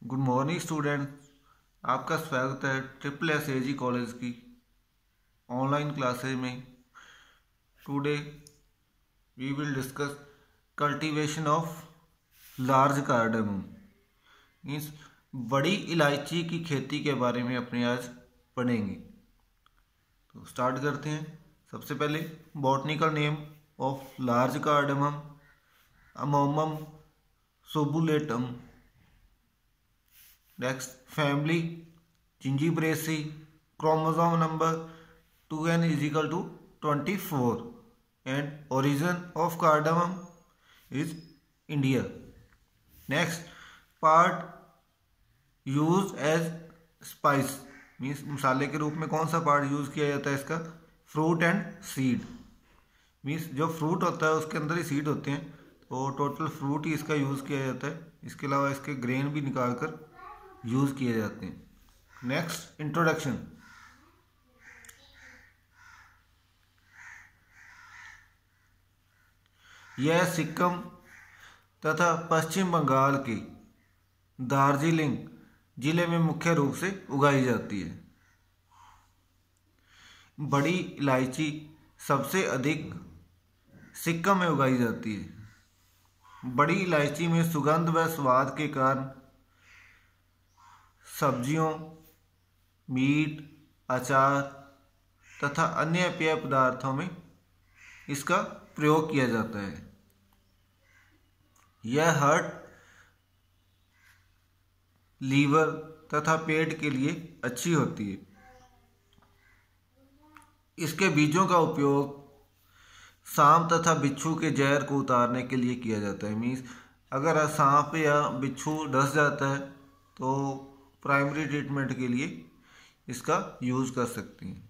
Good morning student. आपका स्वागत है ट्रिपल एस एजी कॉलेज की ऑनलाइन क्लासेज में। Today we will discuss cultivation of large cardamom, means बड़ी इलायची की खेती के बारे में अपने आज पढ़ेंगे। तो स्टार्ट करते हैं। सबसे पहले botanical name of large cardamom Amomum subulatum. Next family Zingiberaceae. Chromosome number 2n = 24 and origin of cardamom is India. Next part use as spice, means मसाले के रूप में कौन सा पार्ट यूज किया जाता है इसका? फ्रूट एंड सीड, मीन्स जो फ्रूट होता है उसके अंदर ही सीड होते हैं, तो टोटल फ्रूट ही इसका यूज़ किया जाता है। इसके अलावा इसके ग्रेन भी निकाल कर यूज़ किए जाते हैं। Next introduction. यह सिक्किम तथा पश्चिम बंगाल के दार्जिलिंग जिले में मुख्य रूप से उगाई जाती है। बड़ी इलायची सबसे अधिक सिक्किम में उगाई जाती है। बड़ी इलायची में सुगंध व स्वाद के कारण सब्जियों, मीट, अचार तथा अन्य पेय पदार्थों में इसका प्रयोग किया जाता है। यह हार्ट, लीवर तथा पेट के लिए अच्छी होती है। इसके बीजों का उपयोग सांप तथा बिच्छू के जहर को उतारने के लिए किया जाता है। मीन्स अगर सांप या बिच्छू डस जाता है तो प्राइमरी ट्रीटमेंट के लिए इसका यूज़ कर सकते हैं।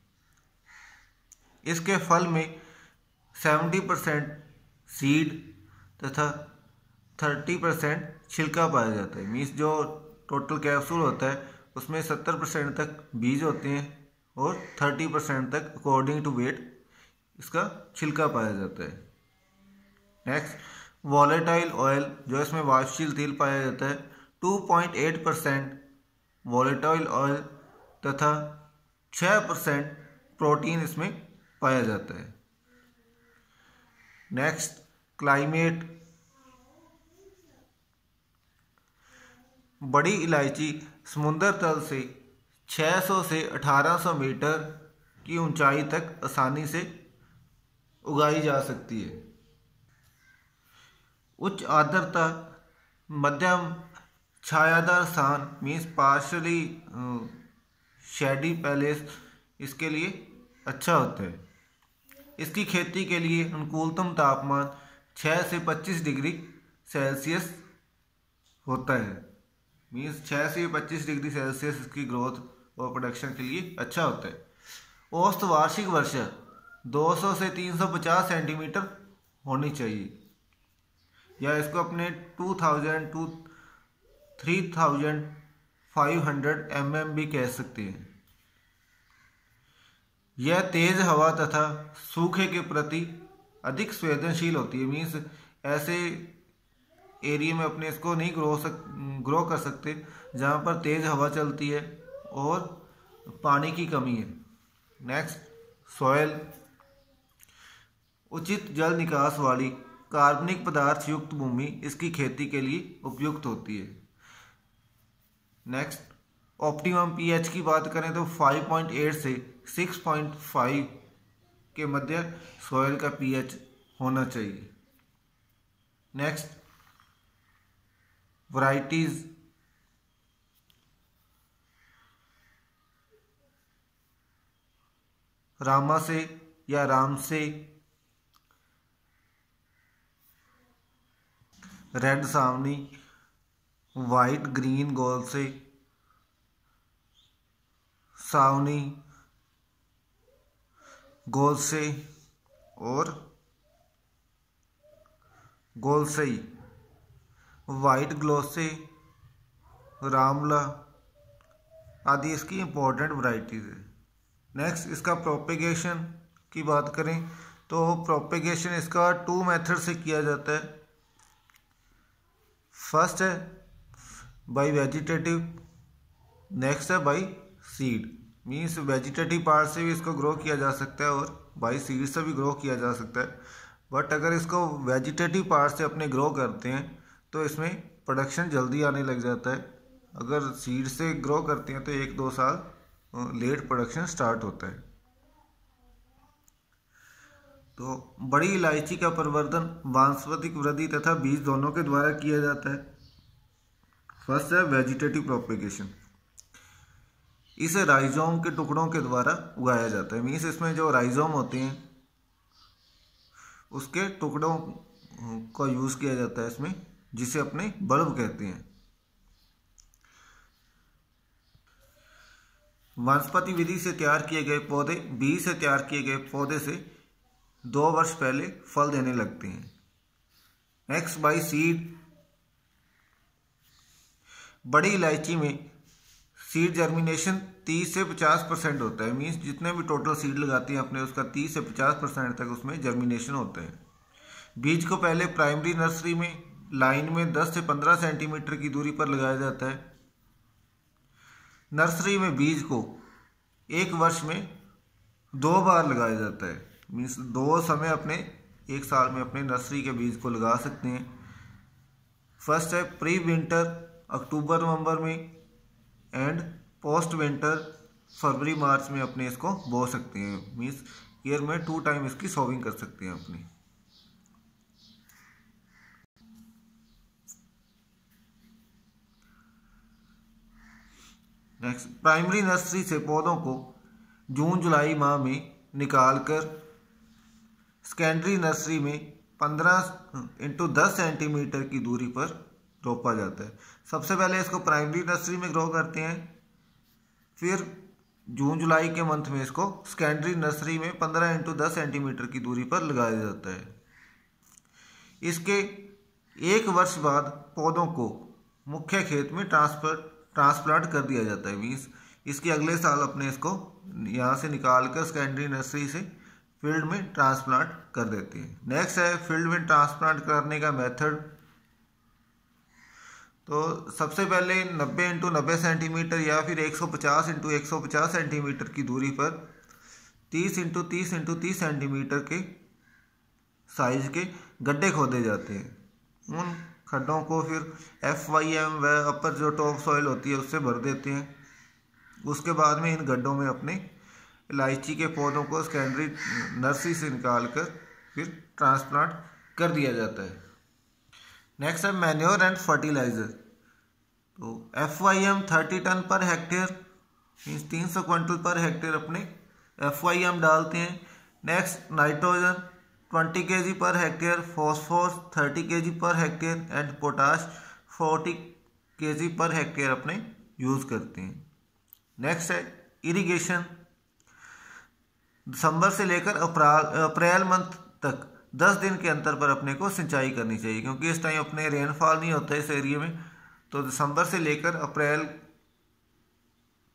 इसके फल में 70% सीड तथा 30% छिलका पाया जाता है। मीन्स जो टोटल कैप्सूल होता है उसमें 70% तक बीज होते हैं और 30% तक अकॉर्डिंग टू वेट इसका छिलका पाया जाता है। नेक्स्ट वॉलेटाइल ऑयल, जो इसमें वाष्पशील तेल पाया जाता है, 2.8% वॉलेटाइल ऑयल तथा 6% प्रोटीन इसमें पाया जाता है। Next climate. बड़ी इलायची समुद्र तल से 600 से 1800 मीटर की ऊंचाई तक आसानी से उगाई जा सकती है। उच्च आर्द्रता, मध्यम छायादार स्थान मीन्स पार्शली शेडी पैलेस इसके लिए अच्छा होता है। इसकी खेती के लिए अनुकूलतम तापमान 6 से 25 डिग्री सेल्सियस होता है। मीन्स 6 से 25 डिग्री सेल्सियस इसकी ग्रोथ और प्रोडक्शन के लिए अच्छा होता है। औसत वार्षिक वर्षा 200 से 350 सेंटीमीटर होनी चाहिए, या इसको अपने 2000 to 3500 mm भी कह सकते हैं। यह तेज हवा तथा सूखे के प्रति अधिक संवेदनशील होती है। मीन्स ऐसे एरिया में अपने इसको नहीं ग्रो कर सकते जहाँ पर तेज हवा चलती है और पानी की कमी है। Next soil. उचित जल निकास वाली कार्बनिक पदार्थ युक्त भूमि इसकी खेती के लिए उपयुक्त होती है। नेक्स्ट ऑप्टिमम पीएच की बात करें तो 5.8 से 6.5 के मध्य सॉइल का पीएच होना चाहिए। Next varieties. रामासे या Ramsey, red Sawney, white green Golsey, Sawney, Golsey और गोलसई, वाइट ग्लोसे, रामला आदि इसकी इम्पोर्टेंट वैरायटीज है। नेक्स्ट इसका प्रोपेगेशन की बात करें तो प्रोपेगेशन इसका 2 मेथड से किया जाता है। फर्स्ट है बाई वेजिटेटिव, नेक्स्ट है by seed, means vegetative part से भी इसको ग्रो किया जा सकता है और बाई सीड से भी ग्रो किया जा सकता है। बट अगर इसको वेजिटेटिव पार्ट से अपने ग्रो करते हैं तो इसमें प्रोडक्शन जल्दी आने लग जाता है। अगर सीड से ग्रो करते हैं तो 1-2 साल लेट प्रोडक्शन स्टार्ट होता है। तो बड़ी इलायची का प्रवर्धन वानस्पतिक वृद्धि तथा बीज दोनों के द्वारा किया जाता है। फर्स्ट है वेजिटेटिव प्रोपेगेशन, इसे राइजोम के टुकड़ों के द्वारा उगाया जाता है। मीन्स इसमें जो राइजोम होते हैं उसके टुकड़ों का यूज़ किया जाता है इसमें, जिसे अपने बल्ब कहते हैं। वानस्पति विधि से तैयार किए गए पौधे बीज से तैयार किए गए पौधे से 2 वर्ष पहले फल देने लगते हैं। नेक्स्ट बाई सीड, बड़ी इलायची में सीड जर्मिनेशन 30 से 50% होता है। मीन्स जितने भी टोटल सीड लगाते हैं अपने उसका 30 से 50% तक उसमें जर्मिनेशन होता है। बीज को पहले प्राइमरी नर्सरी में लाइन में 10 से 15 सेंटीमीटर की दूरी पर लगाया जाता है। नर्सरी में बीज को 1 वर्ष में 2 बार लगाया जाता है। मीन्स 2 समय अपने 1 साल में अपने नर्सरी के बीज को लगा सकते हैं। फर्स्ट है प्री विंटर अक्टूबर नवंबर में एंड पोस्ट विंटर फरवरी मार्च में अपने इसको बो सकते हैं। मीन्स ईयर में 2 टाइम इसकी सोविंग कर सकते हैं अपनी। नेक्स्ट प्राइमरी नर्सरी से पौधों को जून जुलाई माह में निकालकर सेकेंडरी नर्सरी में 15x10 सेंटीमीटर की दूरी पर रोपा जाता है। सबसे पहले इसको प्राइमरी नर्सरी में ग्रो करते हैं, फिर जून जुलाई के मंथ में इसको सेकेंडरी नर्सरी में 15x10 सेंटीमीटर की दूरी पर लगाया जाता है। इसके 1 वर्ष बाद पौधों को मुख्य खेत में ट्रांसप्लांट कर दिया जाता है। मीन्स इसके अगले साल अपने इसको यहाँ से निकाल कर सेकेंडरी नर्सरी से फील्ड में ट्रांसप्लांट कर देते हैं। नेक्स्ट है फील्ड में ट्रांसप्लांट करने का मेथड। तो सबसे पहले 90x90 सेंटीमीटर या फिर 150x150 सेंटीमीटर की दूरी पर 30x30x30 सेंटीमीटर के साइज के गड्ढे खोदे जाते हैं। उन खड्डों को फिर FYM व अपर जो टॉप सॉइल होती है उससे भर देते हैं। उसके बाद में इन गड्ढों में अपने इलायची के पौधों को सेकेंडरी नर्सरी से निकाल कर फिर ट्रांसप्लांट कर दिया जाता है। नेक्स्ट है मैन्योर एंड फर्टिलाइज़र। तो FYM 30 ton per hectare means 300 quintal per hectare अपने FYM डालते हैं। Next nitrogen 20 kg per hectare, phosphorus 30 kg per hectare and potash 40 kg per hectare अपने यूज़ करते हैं। नेक्स्ट है इरिगेशन। दिसंबर से लेकर अप्रैल मंथ तक 10 दिन के अंतर पर अपने को सिंचाई करनी चाहिए, क्योंकि इस टाइम अपने रेनफॉल नहीं होता है इस एरिया में। तो दिसंबर से लेकर अप्रैल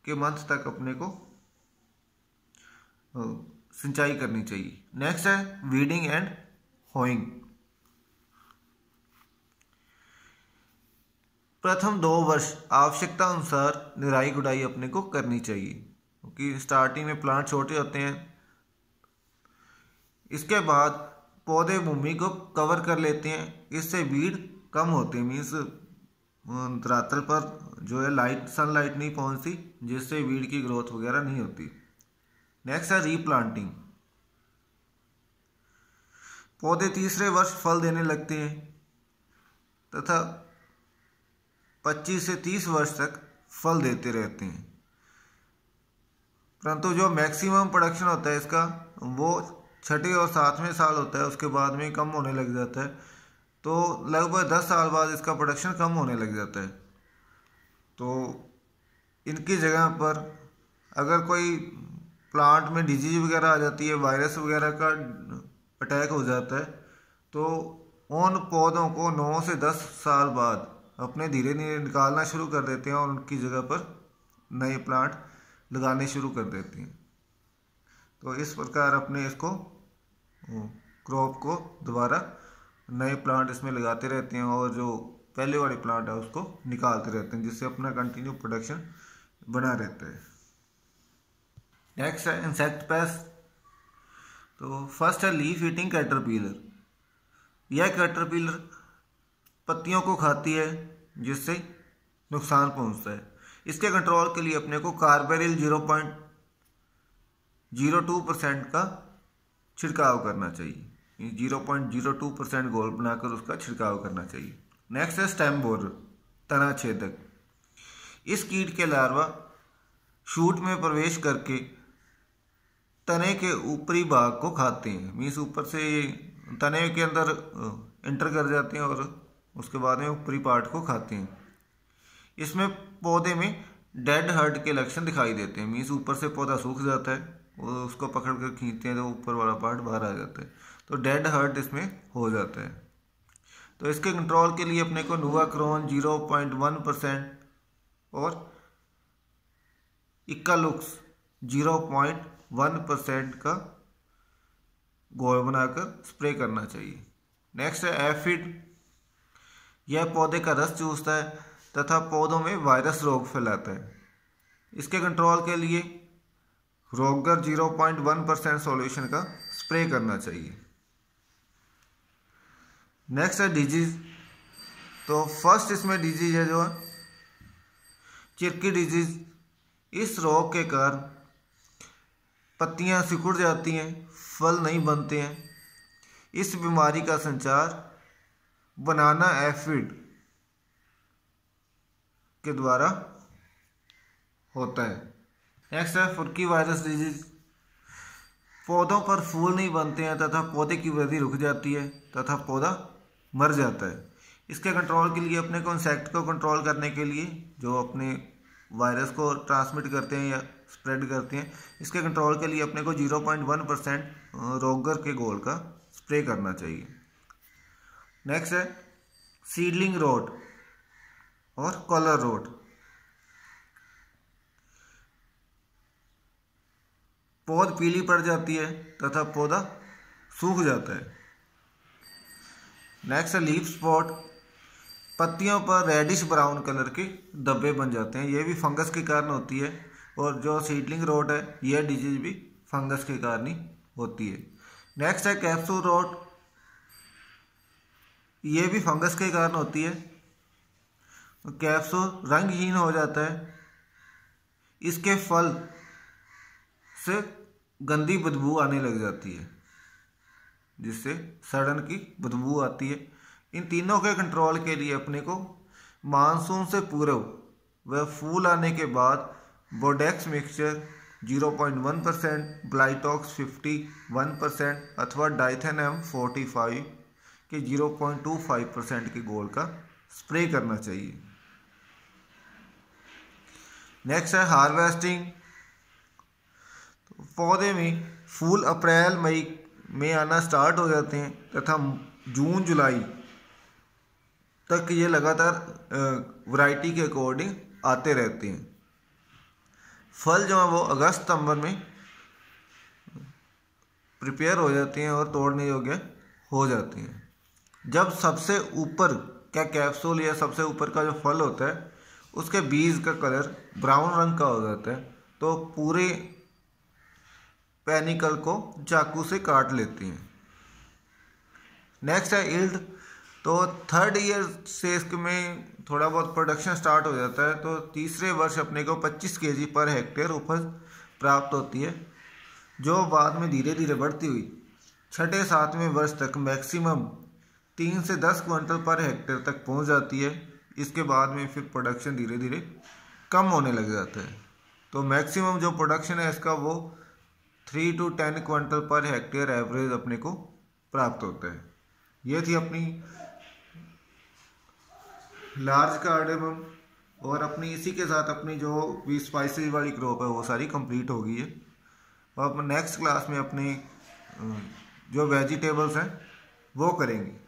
के मंथ तक अपने को सिंचाई करनी चाहिए। नेक्स्ट है वीडिंग एंड होइंग। प्रथम 2 वर्ष आवश्यकता अनुसार निराई गुड़ाई अपने को करनी चाहिए, क्योंकि स्टार्टिंग में प्लांट छोटे होते हैं। इसके बाद पौधे भूमि को कवर कर लेते हैं, इससे वीड कम होते हैं। मीन्स धरातल पर जो है लाइट सनलाइट नहीं पहुंचती, जिससे वीड की ग्रोथ वगैरह नहीं होती। नेक्स्ट है रीप्लांटिंग। पौधे तीसरे वर्ष फल देने लगते हैं तथा 25 से 30 वर्ष तक फल देते रहते हैं, परंतु जो मैक्सिमम प्रोडक्शन होता है इसका वो 6ठे और 7वें साल होता है। उसके बाद में कम होने लग जाता है। तो लगभग 10 साल बाद इसका प्रोडक्शन कम होने लग जाता है। तो इनकी जगह पर अगर कोई प्लांट में डिजीज वगैरह आ जाती है, वायरस वगैरह का अटैक हो जाता है, तो उन पौधों को 9 से 10 साल बाद अपने धीरे धीरे निकालना शुरू कर देते हैं और उनकी जगह पर नए प्लांट लगाने शुरू कर देते हैं। तो इस प्रकार अपने इसको क्रॉप को दोबारा नए प्लांट इसमें लगाते रहते हैं और जो पहले वाले प्लांट है उसको निकालते रहते हैं, जिससे अपना कंटिन्यू प्रोडक्शन बना रहता है। नेक्स्ट है इंसेक्ट पेस्ट। तो फर्स्ट है लीफ ईटिंग कैटरपिलर। यह कैटरपिलर पत्तियों को खाती है जिससे नुकसान पहुंचता है। इसके कंट्रोल के लिए अपने को कार्बेरिल 0.02% का छिड़काव करना चाहिए। 0.02% घोल बनाकर उसका छिड़काव करना चाहिए। नेक्स्ट है स्टेम बोरर, तना छेदक। इस कीट के लार्वा शूट में प्रवेश करके तने के ऊपरी भाग को खाते हैं। मीन्स ऊपर से तने के अंदर एंटर कर जाते हैं और उसके बाद में ऊपरी पार्ट को खाते हैं। इसमें पौधे में डेड हर्ट के लक्षण दिखाई देते हैं। मीन्स ऊपर से पौधा सूख जाता है और उसको पकड़ कर खींचते हैं तो ऊपर वाला पार्ट बाहर आ जाता है, तो डेड हर्ट इसमें हो जाता है। तो इसके कंट्रोल के लिए अपने को नोवाक्रोन 0.1% और इक्कालुक्स 0.1% का घोल बनाकर स्प्रे करना चाहिए। नेक्स्ट है एफिड। यह पौधे का रस चूसता है तथा पौधों में वायरस रोग फैलाता है। इसके कंट्रोल के लिए रोगर 0.1% सॉल्यूशन का स्प्रे करना चाहिए। नेक्स्ट है डिजीज। तो फर्स्ट इसमें डिजीज है जो है चिरकी डिजीज। इस रोग के कारण पत्तियां सिकुड़ जाती हैं, फल नहीं बनते हैं। इस बीमारी का संचार बनाना एफिड के द्वारा होता है। नेक्स्ट है फुरकी वायरस डिजीज। पौधों पर फूल नहीं बनते हैं तथा पौधे की वृद्धि रुक जाती है तथा पौधा मर जाता है। इसके कंट्रोल के लिए अपने को इंसेक्ट को कंट्रोल करने के लिए जो अपने वायरस को ट्रांसमिट करते हैं या स्प्रेड करते हैं, इसके कंट्रोल के लिए अपने को 0.1% रोगर के घोल का स्प्रे करना चाहिए। नेक्स्ट है सीडलिंग रोट और कॉलर रोट। पौध पीली पड़ जाती है तथा पौधा सूख जाता है। नेक्स्ट है लीफ स्पॉट। पत्तियों पर रेडिश ब्राउन कलर के धब्बे बन जाते हैं। ये भी फंगस के कारण होती है और जो सीडलिंग रोट है यह डिजीज भी फंगस के कारण ही होती है। नेक्स्ट है कैप्सूल रोट। ये भी फंगस के कारण होती है। कैप्सूल रंगहीन हो जाता है। इसके फल से गंदी बदबू आने लग जाती है जिससे सड़न की बदबू आती है। इन तीनों के कंट्रोल के लिए अपने को मानसून से पूर्व व फूल आने के बाद बोडेक्स मिक्सचर 0.1%, ब्लाइटॉक्स 51% अथवा डाइथेनम 45 के 0.25% के घोल का स्प्रे करना चाहिए। नेक्स्ट है हार्वेस्टिंग। तो पौधे में फूल अप्रैल मई में आना स्टार्ट हो जाते हैं तथा जून जुलाई तक ये लगातार वैरायटी के अकॉर्डिंग आते रहते हैं। फल जो है वो अगस्त सितंबर में प्रिपेयर हो जाते हैं और तोड़ने योग्य हो जाते हैं। जब सबसे ऊपर का कैप्सूल या सबसे ऊपर का जो फल होता है उसके बीज का कलर ब्राउन रंग का हो जाता है तो पूरे पेनिकल को चाकू से काट लेते हैं। नेक्स्ट है इल्ड। तो थर्ड ईयर से इसमें थोड़ा बहुत प्रोडक्शन स्टार्ट हो जाता है तो तीसरे वर्ष अपने को 25 kg पर हेक्टेयर उपज प्राप्त होती है, जो बाद में धीरे धीरे बढ़ती हुई छठे सातवें वर्ष तक मैक्सिमम 3 से 10 क्विंटल पर हेक्टेयर तक पहुंच जाती है। इसके बाद में फिर प्रोडक्शन धीरे धीरे कम होने लग जाता है। तो मैक्सिमम जो प्रोडक्शन है इसका वो 3 to 10 quintal per hectare average अपने को प्राप्त होता है। ये थी अपनी लार्ज कार्डेमम और अपनी इसी के साथ अपनी जो भी स्पाइसेस वाली क्रॉप है वो सारी कंप्लीट हो गई है। और नेक्स्ट क्लास में अपनी जो वेजिटेबल्स हैं वो करेंगे।